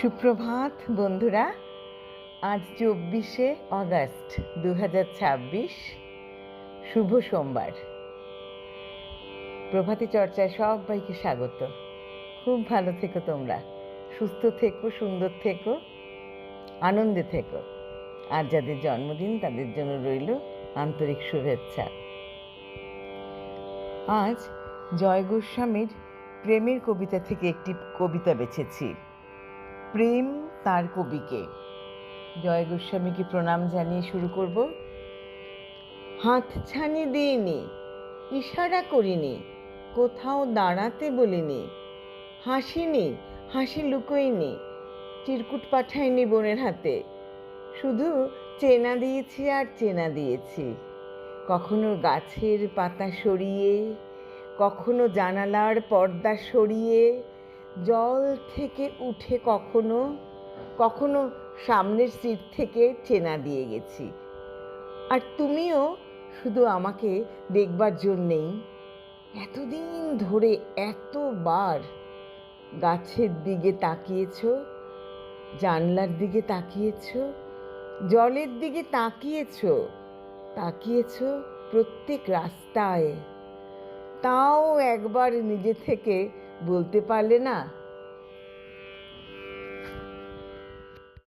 সুপ্রভাত বন্ধুরা। আজ 24শে অগাস্ট 2026, শুভ সোমবার। প্রভাতী চর্চায় সবাইকে স্বাগত। খুব ভালো থেকো তোমরা, সুস্থ থেকো, সুন্দর থেকো, আনন্দে থেকো। আর যাদের জন্মদিন তাদের জন্য রইল আন্তরিক শুভেচ্ছা। আজ জয় গোস্বামীর প্রেমের কবিতা থেকে একটি কবিতা বেছেছি। প্রেম তার কবিকে। জয় গোস্বামীকে প্রণাম জানিয়ে শুরু করব। হাতছানি দিইনি, ইশারা করিনি, কোথাও দাঁড়াতে বলিনি, হাসিনি, হাসি লুকোইনি, চিরকুট পাঠাইনি বোনের হাতে, শুধু চেনা দিয়েছি আর চেনা দিয়েছি। কখনো গাছের পাতা সরিয়ে, কখনো জানালার পর্দা সরিয়ে, জল থেকে উঠে কখনো কখনো সামনের সিট থেকে চেনা দিয়ে গেছি। আর তুমিও শুধু আমাকে দেখবার জন্যেই এতদিন ধরে এতবার গাছের দিকে তাকিয়েছ, জানলার দিকে তাকিয়েছ, জলের দিকে তাকিয়েছ, তাকিয়েছ প্রত্যেক রাস্তায়। তাও একবার নিজে থেকে বলতে পারলে না,